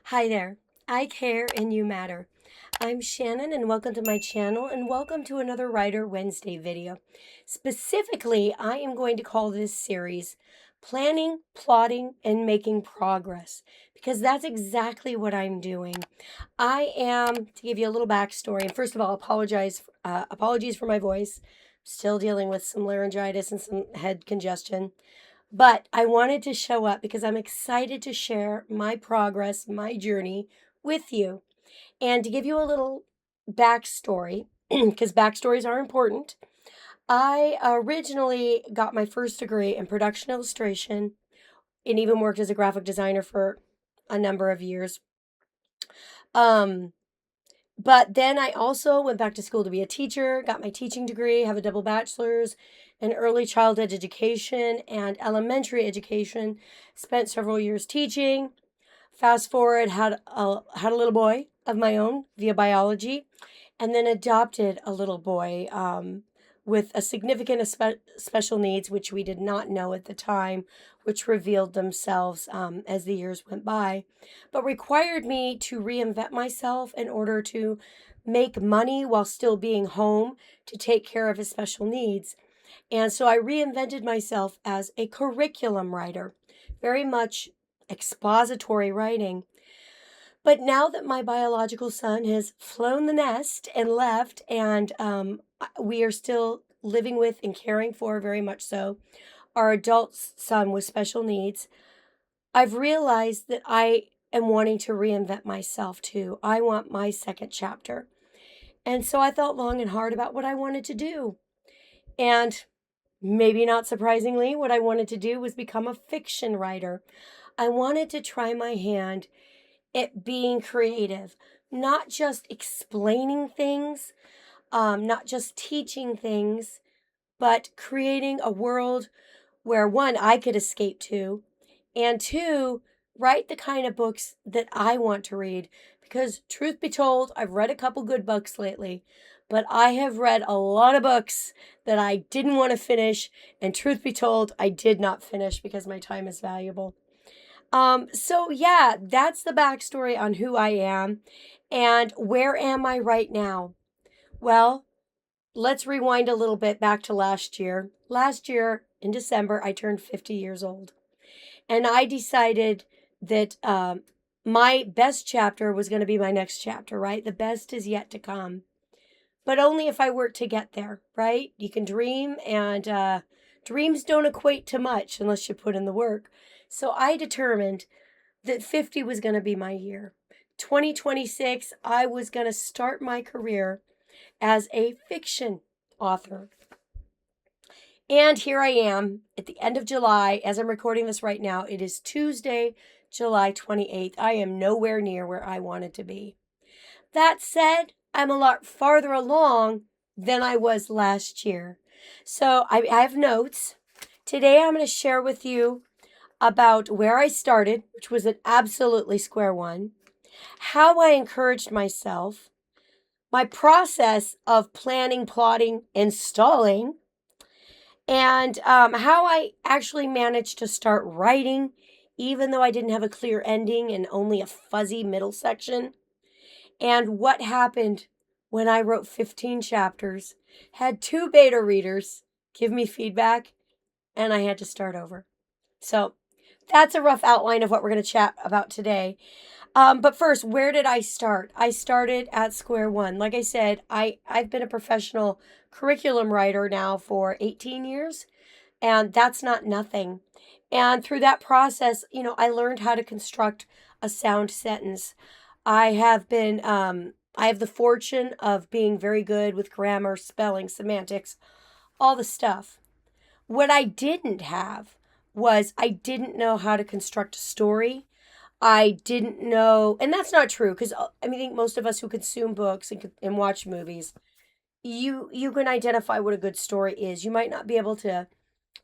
Hi there. I care and you matter. I'm Shannon and welcome to my channel and welcome to another Writer Wednesday video. Specifically, I am going to call this series Planning, Plotting, and Making Progress because that's exactly what I'm doing. I am, to give you a little backstory, and first of all, apologies for my voice. Still dealing with some laryngitis and some head congestion. But I wanted to show up because I'm excited to share my progress, my journey with you. And to give you a little backstory, because backstories are important, I originally got my first degree in production illustration and even worked as a graphic designer for a number of years. Um, but then I also went back to school to be a teacher, got my teaching degree, have a double bachelor's in early childhood education and elementary education. Spent several years teaching. Fast forward, had a little boy of my own via biology, and then adopted a little boy with a significant special needs, which we did not know at the time, which revealed themselves as the years went by, but required me to reinvent myself in order to make money while still being home to take care of his special needs. And so I reinvented myself as a curriculum writer, very much expository writing. But now that my biological son has flown the nest and left, and we are still living with and caring for, very much so, our adult son with special needs, I've realized that I am wanting to reinvent myself too. I want my second chapter. And so I thought long and hard about what I wanted to do. And maybe not surprisingly, what I wanted to do was become a fiction writer. I wanted to try my hand at being creative, not just explaining things, not just teaching things, but creating a world where one, I could escape to, and two, write the kind of books that I want to read. Because, truth be told, I've read a couple good books lately, but I have read a lot of books that I didn't want to finish, and truth be told, I did not finish because my time is valuable. So yeah, that's the backstory on who I am and where am I right now? Well, let's rewind a little bit back to last year. Last year in December, I turned 50 years old. And I decided that my best chapter was going to be my next chapter, right? The best is yet to come. But only if I work to get there, right? You can dream, and dreams don't equate to much unless you put in the work. So I determined that 50 was going to be my year. 2026, I was going to start my career as a fiction author. And here I am at the end of July. As I'm recording this right now, it is Tuesday, July 28th. I am nowhere near where I wanted to be. That said, I'm a lot farther along than I was last year. So I have notes. Today I'm going to share with you about where I started, which was at absolutely square one, how I encouraged myself, my process of planning, plotting, and stalling, and how I actually managed to start writing, even though I didn't have a clear ending and only a fuzzy middle section, and what happened when I wrote 15 chapters, had two beta readers give me feedback, and I had to start over. So that's a rough outline of what we're going to chat about today. But first, where did I start? I started at square one. Like I said, I've been a professional curriculum writer now for 18 years, and that's not nothing. And through that process, I learned how to construct a sound sentence. I have the fortune of being very good with grammar, spelling, semantics, all the stuff. What I didn't have was I didn't know how to construct a story. I didn't know, and that's not true because I think most of us who consume books and watch movies, you can identify what a good story is. You might not be able to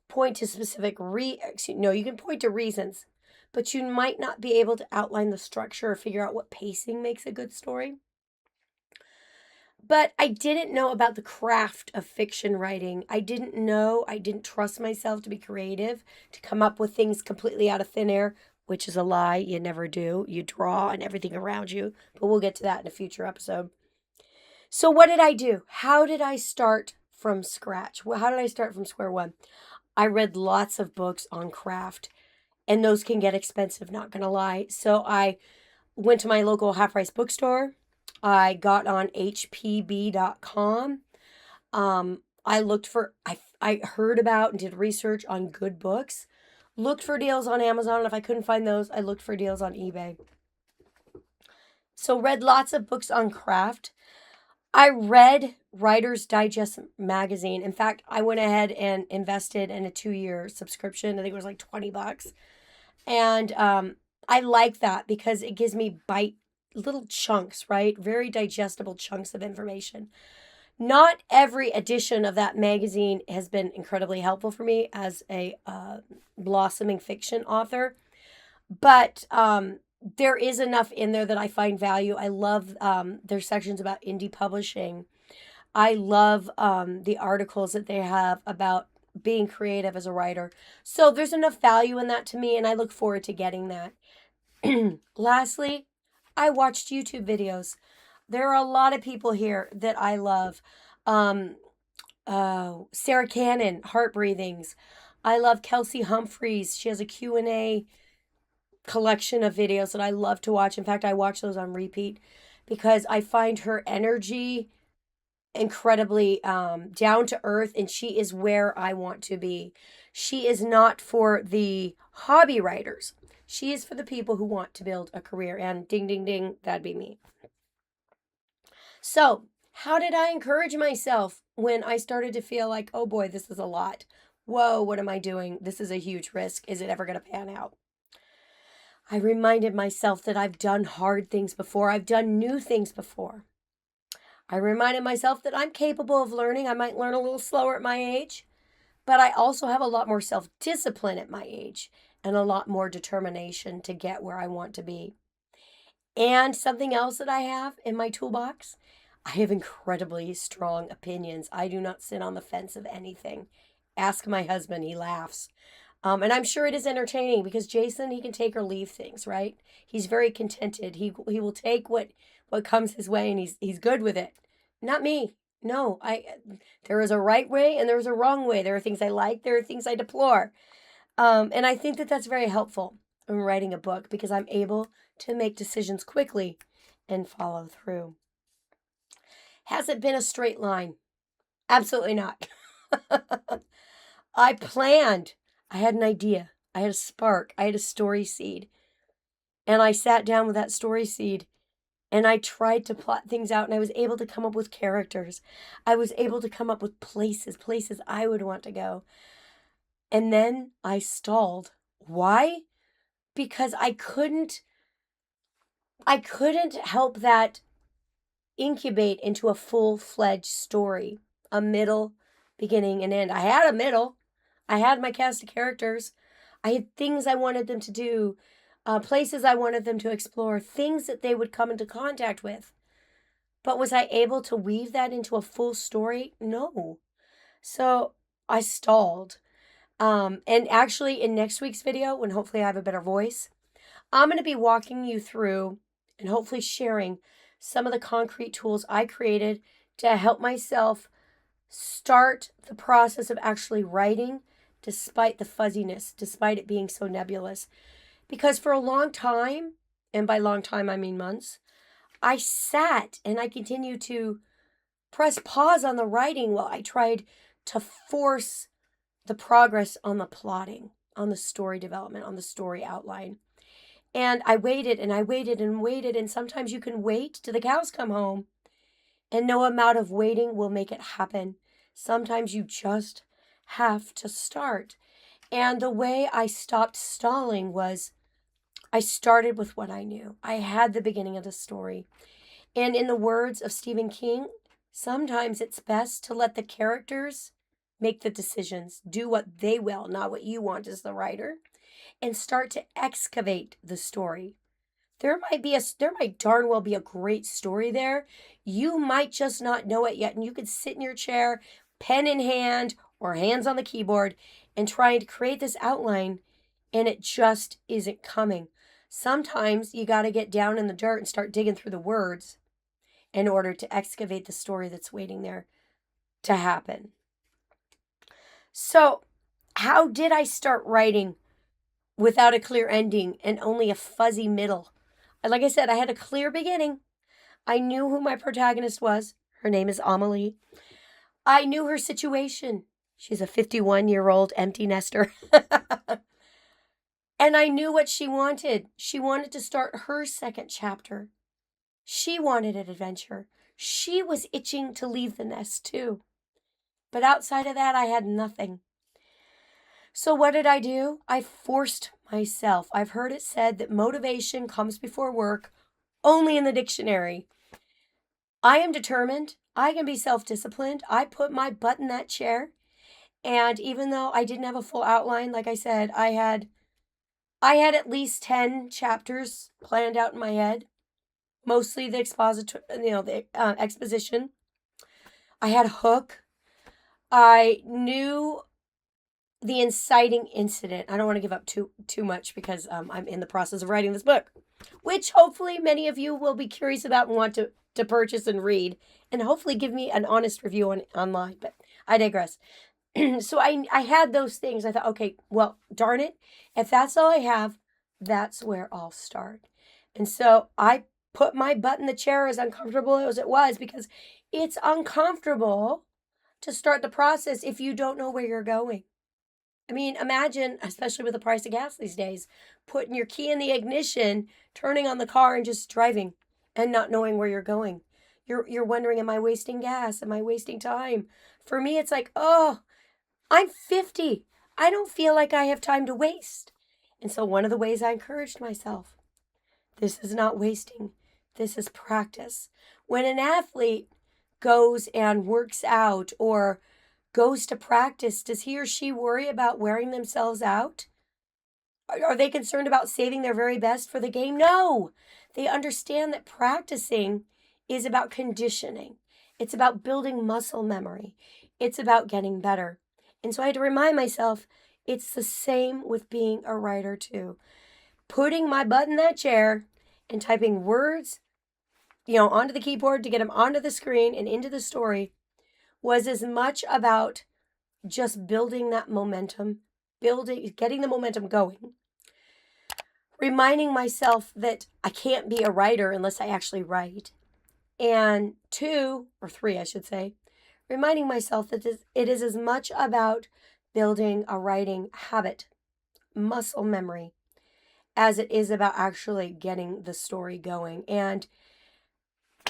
point to specific you can point to reasons, but you might not be able to outline the structure or figure out what pacing makes a good story. But I didn't know about the craft of fiction writing. I didn't trust myself to be creative, to come up with things completely out of thin air, which is a lie. You never do. You draw on everything around you, but we'll get to that in a future episode. So what did I do? How did I start from scratch? How did I start from square one? I read lots of books on craft, and those can get expensive, not gonna lie. So I went to my local half-price bookstore. I got on hpb.com. I looked for, I heard about and did research on good books. Looked for deals on Amazon, and if I couldn't find those, I looked for deals on eBay. So read lots of books on craft. I read Writer's Digest magazine. In fact, I went ahead and invested in a 2-year subscription. I think it was like $20. And I like that because it gives me little chunks, right? Very digestible chunks of information. Not every edition of that magazine has been incredibly helpful for me as a blossoming fiction author, but there is enough in there that I find value. I love their sections about indie publishing. I love the articles that they have about being creative as a writer. So there's enough value in that to me, and I look forward to getting that. Lastly, I watched YouTube videos. There are a lot of people here that I love. Sarra Cannon, Heart Breathings. I love Kelsey Humphreys. She has a Q&A collection of videos that I love to watch. In fact, I watch those on repeat because I find her energy incredibly down to earth, and she is where I want to be. She is not for the hobby writers. She is for the people who want to build a career, and ding, ding, ding, that'd be me. So, how did I encourage myself when I started to feel like, oh boy, this is a lot? Whoa, what am I doing? This is a huge risk. Is it ever going to pan out? I reminded myself that I've done hard things before. I've done new things before. I reminded myself that I'm capable of learning. I might learn a little slower at my age, but I also have a lot more self-discipline at my age and a lot more determination to get where I want to be. And something else that I have in my toolbox, I have incredibly strong opinions. I do not sit on the fence of anything. Ask my husband, he laughs. And I'm sure it is entertaining because Jason, he can take or leave things, right? He's very contented. He will take what comes his way, and he's good with it. Not me. No, there is a right way and there is a wrong way. There are things I like, there are things I deplore. And I think that that's very helpful in writing a book because I'm able to make decisions quickly and follow through. Has it been a straight line? Absolutely not. I planned. I had an idea. I had a spark. I had a story seed. And I sat down with that story seed and I tried to plot things out, and I was able to come up with characters. I was able to come up with places I would want to go. And then I stalled. Why? Because I couldn't help that incubate into a full-fledged story, a middle, beginning, and end. I had a middle. I had my cast of characters. I had things I wanted them to do, places I wanted them to explore, things that they would come into contact with. But was I able to weave that into a full story? No. So I stalled. And actually in next week's video, when hopefully I have a better voice, I'm going to be walking you through and hopefully sharing some of the concrete tools I created to help myself start the process of actually writing despite the fuzziness, despite it being so nebulous. Because for a long time, and by long time I mean months, I sat and I continued to press pause on the writing while I tried to force the progress on the plotting, on the story development, on the story outline. And I waited and I waited and waited, and sometimes you can wait till the cows come home, and no amount of waiting will make it happen. Sometimes you just have to start. And the way I stopped stalling was I started with what I knew. I had the beginning of the story. And in the words of Stephen King, sometimes it's best to let the characters make the decisions, do what they will, not what you want as the writer, and start to excavate the story. There might darn well be a great story there. You might just not know it yet, and you could sit in your chair, pen in hand or hands on the keyboard, and try to create this outline, and it just isn't coming. Sometimes you got to get down in the dirt and start digging through the words in order to excavate the story that's waiting there to happen. So, how did I start writing without a clear ending and only a fuzzy middle? Like I said, I had a clear beginning. I knew who my protagonist was. Her name is Amelie. I knew her situation. She's a 51-year-old empty nester. And I knew what she wanted. She wanted to start her second chapter. She wanted an adventure. She was itching to leave the nest too. But outside of that, I had nothing. So what did I do? I forced myself. I've heard it said that motivation comes before work, only in the dictionary. I am determined. I can be self-disciplined. I put my butt in that chair. And even though I didn't have a full outline, like I said, I had at least 10 chapters planned out in my head. Mostly the exposition. I had a hook. I knew the inciting incident. I don't want to give up too much because I'm in the process of writing this book, which hopefully many of you will be curious about and want to purchase and read, and hopefully give me an honest review online. But I digress. So I had those things. I thought, okay, well, darn it. If that's all I have, that's where I'll start. And so I put my butt in the chair, as uncomfortable as it was, because it's uncomfortable to start the process if you don't know where you're going. I mean, imagine, especially with the price of gas these days, putting your key in the ignition, turning on the car and just driving and not knowing where you're going. You're wondering, am I wasting gas? Am I wasting time? For me, it's like, oh, I'm 50. I don't feel like I have time to waste. And so one of the ways I encouraged myself, this is not wasting. This is practice. When an athlete goes and works out or goes to practice, does he or she worry about wearing themselves out? Are they concerned about saving their very best for the game? No. They understand that practicing is about conditioning. It's about building muscle memory. It's about getting better. And so I had to remind myself, it's the same with being a writer too. Putting my butt in that chair and typing words, onto the keyboard to get them onto the screen and into the story was as much about just building that momentum, getting the momentum going. Reminding myself that I can't be a writer unless I actually write. And 2 or 3, I should say, reminding myself that it is as much about building a writing habit, muscle memory, as it is about actually getting the story going. And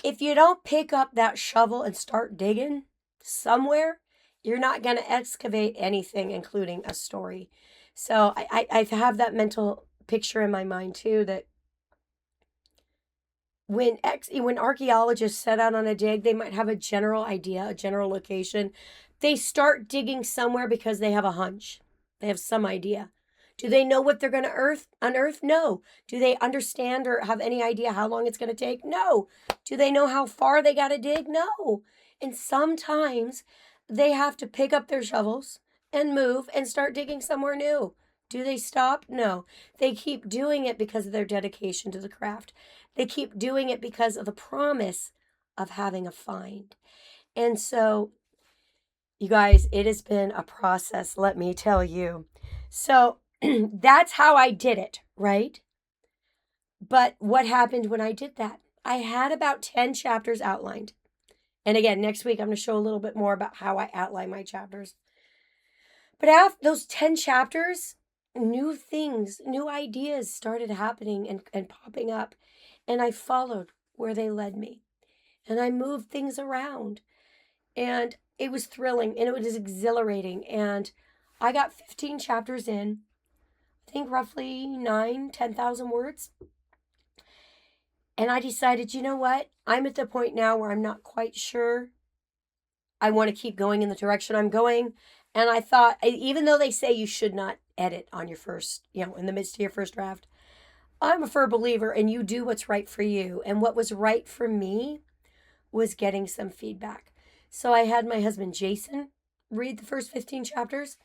if you don't pick up that shovel and start digging somewhere, you're not going to excavate anything, including a story. So I have that mental picture in my mind too, that when archaeologists set out on a dig, they might have a general idea, a general location. They start digging somewhere because they have a hunch. They have some idea. Do they know what they're going to unearth? No. Do they understand or have any idea how long it's going to take? No. Do they know how far they got to dig? No. And sometimes they have to pick up their shovels and move and start digging somewhere new. Do they stop? No. They keep doing it because of their dedication to the craft. They keep doing it because of the promise of having a find. And so, you guys, it has been a process, let me tell you. So, that's how I did it, right? But what happened when I did that? I had about 10 chapters outlined. And again, next week, I'm going to show a little bit more about how I outline my chapters. But after those 10 chapters, new things, new ideas started happening and popping up. And I followed where they led me. And I moved things around. And it was thrilling and it was exhilarating. And I got 15 chapters in, I think roughly 10,000 words. And I decided, you know what? I'm at the point now where I'm not quite sure I want to keep going in the direction I'm going. And I thought, even though they say you should not edit on your first, in the midst of your first draft, I'm a firm believer and you do what's right for you. And what was right for me was getting some feedback. So I had my husband, Jason, read the first 15 chapters.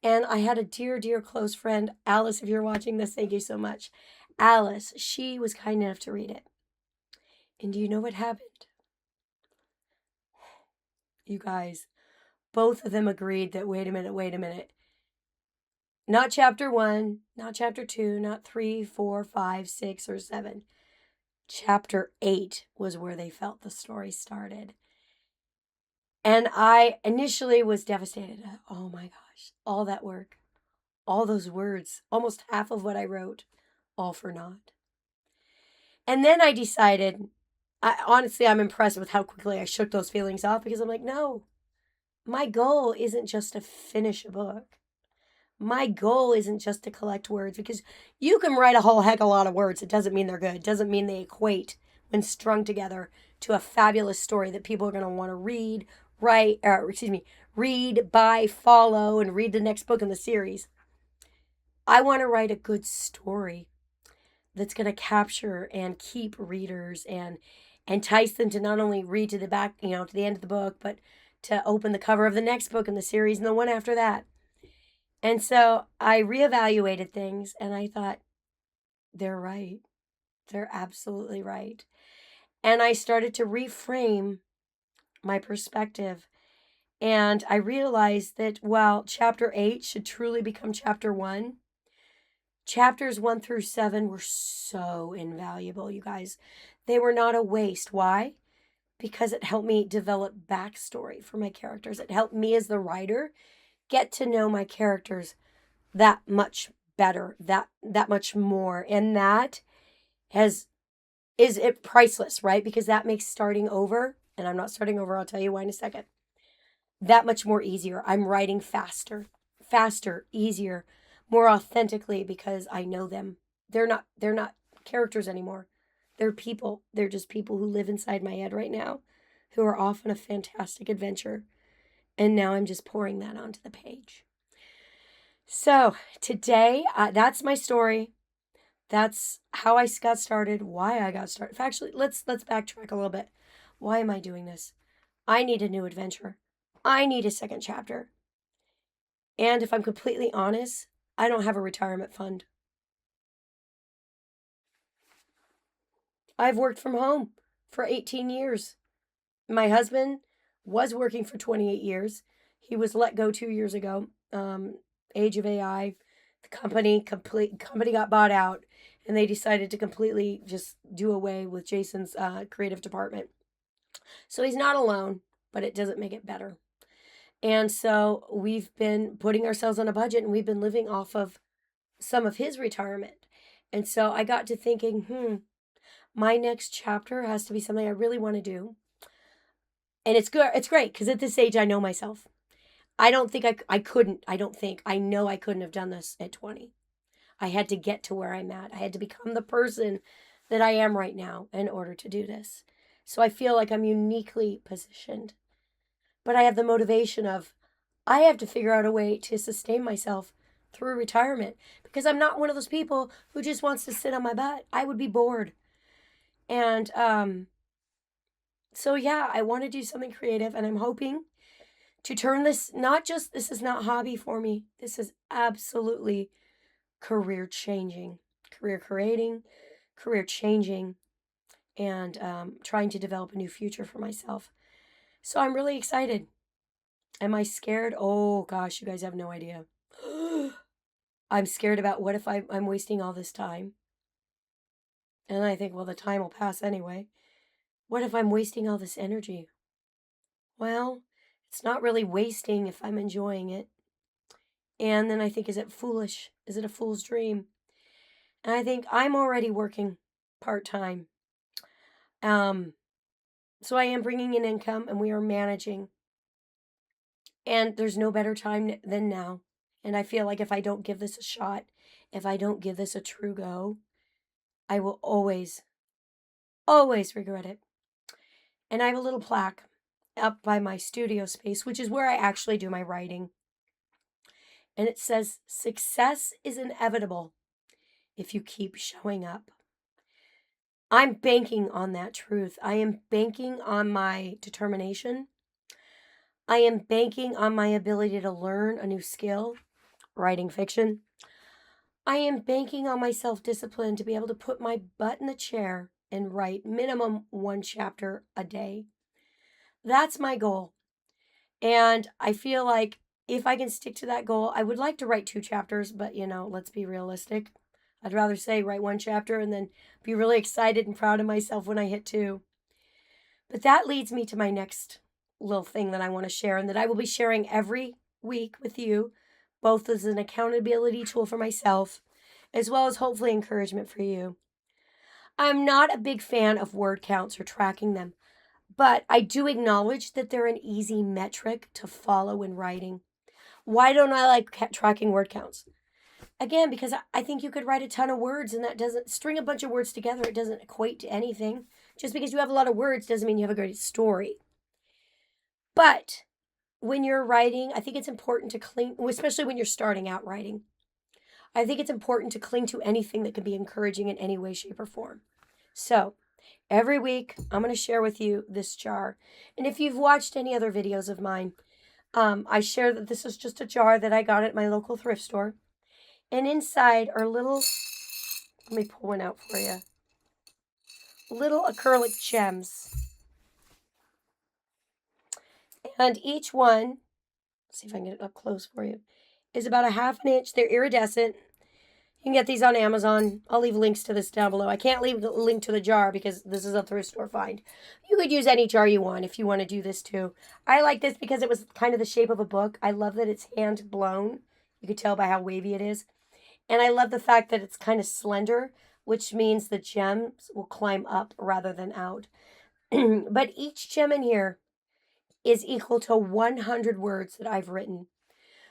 And I had a dear, dear close friend, Alice, if you're watching this, thank you so much. Alice, she was kind enough to read it. And do you know what happened? You guys, both of them agreed that, wait a minute. Not chapter 1, not chapter 2, not 3, 4, 5, 6, or 7. Chapter 8 was where they felt the story started. And I initially was devastated. Oh my gosh, all that work, all those words, almost half of what I wrote, all for naught. And then I decided, honestly, I'm impressed with how quickly I shook those feelings off, because I'm like, no, my goal isn't just to finish a book. My goal isn't just to collect words, because you can write a whole heck of a lot of words. It doesn't mean they're good. It doesn't mean they equate when strung together to a fabulous story that people are going to want to read, read, buy, follow, and read the next book in the series. I want to write a good story that's going to capture and keep readers and entice them to not only read to the back, to the end of the book, but to open the cover of the next book in the series and the one after that. And so I reevaluated things, and I thought, they're right. They're absolutely right. And I started to reframe my perspective. And I realized that while chapter 8 should truly become chapter 1, chapters 1 through 7 were so invaluable, you guys. They were not a waste. Why? Because it helped me develop backstory for my characters. It helped me as the writer get to know my characters that much better, that much more. And that is it priceless, right? Because that makes starting over, and I'm not starting over, I'll tell you why in a second, that much more easier. I'm writing faster, easier, more authentically, because I know them. They're not characters anymore. They're people. They're just people who live inside my head right now, who are off on a fantastic adventure. And now I'm just pouring that onto the page. So today, that's my story. That's how I got started, why I got started. Actually, let's backtrack a little bit. Why am I doing this? I need a new adventure. I need a second chapter. And if I'm completely honest, I don't have a retirement fund. I've worked from home for 18 years. My husband was working for 28 years. He was let go 2 years ago. Age of AI, the company got bought out, and they decided to completely just do away with Jason's creative department. So he's not alone, but it doesn't make it better. And so we've been putting ourselves on a budget, and we've been living off of some of his retirement. And so I got to thinking, my next chapter has to be something I really want to do. And it's good. It's great, because at this age, I know myself. I don't think I couldn't. I know I couldn't have done this at 20. I had to get to where I'm at. I had to become the person that I am right now in order to do this. So I feel like I'm uniquely positioned. But I have the motivation of, I have to figure out a way to sustain myself through retirement, because I'm not one of those people who just wants to sit on my butt. I would be bored. And so yeah, I want to do something creative, and I'm hoping to turn this, this is not hobby for me. This is absolutely career changing, career creating, career changing, and trying to develop a new future for myself. So I'm really excited. Am I scared? Oh gosh, you guys have no idea. I'm scared about, what if I'm wasting all this time? And I think, well, the time will pass anyway. What if I'm wasting all this energy? Well, it's not really wasting if I'm enjoying it. And then I think, is it foolish? Is it a fool's dream? And I think I'm already working part-time. So I am bringing in income, and we are managing. And there's no better time than now. And I feel like if I don't give this a shot, if I don't give this a true go, I will always, always regret it. And I have a little plaque up by my studio space, which is where I actually do my writing. And it says, "Success is inevitable if you keep showing up." I'm banking on that truth. I am banking on my determination. I am banking on my ability to learn a new skill. writing fiction. I am banking on my self-discipline to be able to put my butt in the chair and write minimum 1 chapter a day. That's my goal. And I feel like if I can stick to that goal, I would like to write 2 chapters, but let's be realistic. I'd rather say write 1 chapter and then be really excited and proud of myself when I hit 2. But that leads me to my next little thing that I want to share and that I will be sharing every week with you, both as an accountability tool for myself, as well as hopefully encouragement for you. I'm not a big fan of word counts or tracking them, but I do acknowledge that they're an easy metric to follow in writing. Why don't I like tracking word counts? Again, because I think you could write a ton of words and that doesn't string a bunch of words together. It doesn't equate to anything. Just because you have a lot of words doesn't mean you have a great story. But when you're writing, I think it's important to cling, especially when you're starting out writing. I think it's important to cling to anything that can be encouraging in any way, shape, or form. So every week, I'm going to share with you this jar. And if you've watched any other videos of mine, I share that this is just a jar that I got at my local thrift store. And inside are little, let me pull one out for you, little acrylic gems. And each one, let's see if I can get it up close for you, is about a ½ inch. They're iridescent. You can get these on Amazon. I'll leave links to this down below. I can't leave the link to the jar because this is a thrift store find. You could use any jar you want if you want to do this too. I like this because it was kind of the shape of a book. I love that it's hand blown. You could tell by how wavy it is. And I love the fact that it's kind of slender, which means the gems will climb up rather than out. But each gem in here is equal to 100 words that I've written.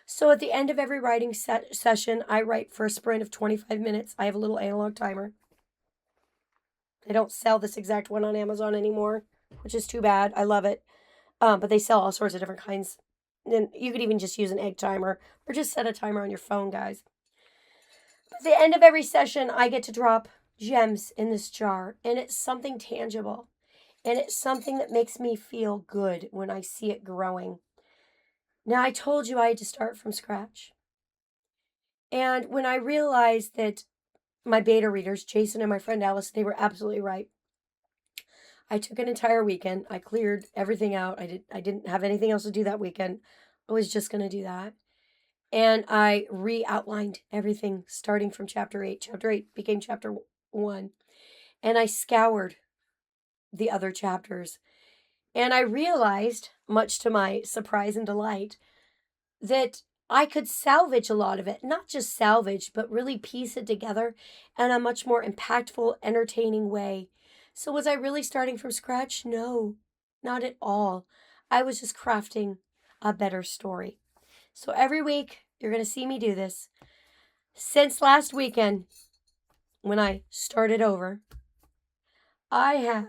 So at the end of every writing session, I write for a sprint of 25 minutes. I have a little analog timer. They don't sell this exact one on Amazon anymore, which is too bad. I love it. But they sell all sorts of different kinds. And you could even just use an egg timer or just set a timer on your phone, guys. At the end of every session, I get to drop gems in this jar, and it's something tangible. And it's something that makes me feel good when I see it growing. Now, I told you I had to start from scratch. And when I realized that my beta readers, Jason and my friend Alice, they were absolutely right. I took an entire weekend. I cleared everything out. I didn't have anything else to do that weekend. I was just going to do that. And I re-outlined everything starting from chapter 8. Chapter 8 became chapter 1. And I scoured the other chapters. And I realized, much to my surprise and delight, that I could salvage a lot of it. Not just salvage, but really piece it together in a much more impactful, entertaining way. So was I really starting from scratch? No, not at all. I was just crafting a better story. So every week, you're going to see me do this. Since last weekend, when I started over, I have,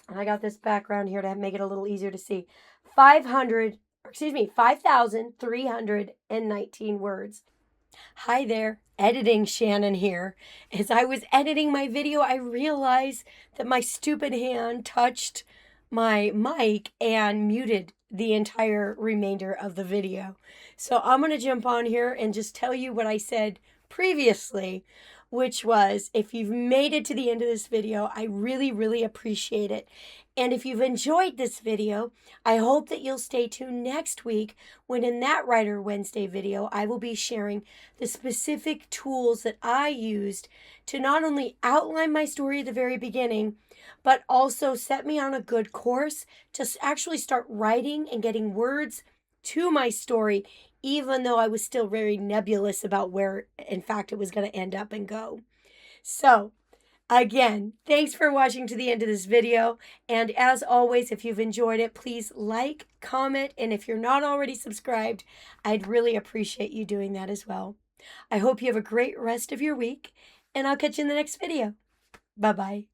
and I got this background here to make it a little easier to see, 5,319 words. Hi there, editing Shannon here. As I was editing my video, I realized that my stupid hand touched my mic and muted the entire remainder of the video. So I'm going to jump on here and just tell you what I said previously, which was, if you've made it to the end of this video, I really, really appreciate it. And if you've enjoyed this video, I hope that you'll stay tuned next week when in that Writer Wednesday video, I will be sharing the specific tools that I used to not only outline my story at the very beginning, but also set me on a good course to actually start writing and getting words to my story, even though I was still very nebulous about where, in fact, it was going to end up and go. So, again, thanks for watching to the end of this video. And as always, if you've enjoyed it, please like, comment, and if you're not already subscribed, I'd really appreciate you doing that as well. I hope you have a great rest of your week, and I'll catch you in the next video. Bye-bye.